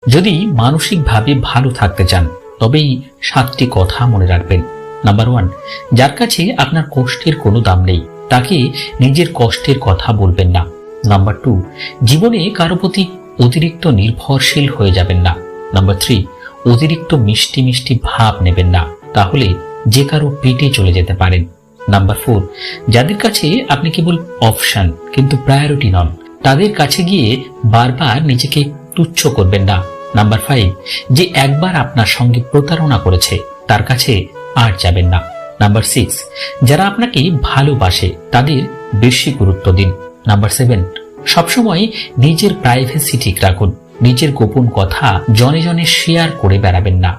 যদি মানসিকভাবে ভালো থাকতে চান তবেই 7টি কথা মনে রাখবেন। নাম্বার 1, যার কাছে আপনার কষ্টের কোনো দাম নেই তাকে নিজের কষ্টের কথা বলবেন না। নাম্বার 2, জীবনে কারো প্রতি অতিরিক্ত নির্ভরশীল হয়ে যাবেন না। নাম্বার 3, অতিরিক্ত মিষ্টি মিষ্টি ভাব নেবেন না, তাহলে যে কারো পেটে চলে যেতে পারেন। নাম্বার 4, যাদের কাছে আপনি কেবল অপশন কিন্তু প্রায়োরিটি নন, তাদের কাছে গিয়ে বারবার নিজেকে তুচ্ছ করবেন না। নাম্বার 5, যে একবার আপনার সঙ্গে প্রতারণা করেছে তার কাছে আর যাবেন না। নাম্বার 6, যারা আপনাকে ভালোবাসে তাদের বেশি গুরুত্ব দিন। নাম্বার 7, সবসময় নিজের প্রাইভেসি ঠিক রাখুন, নিজের গোপন কথা জনে জনে শেয়ার করে বেড়াবেন না।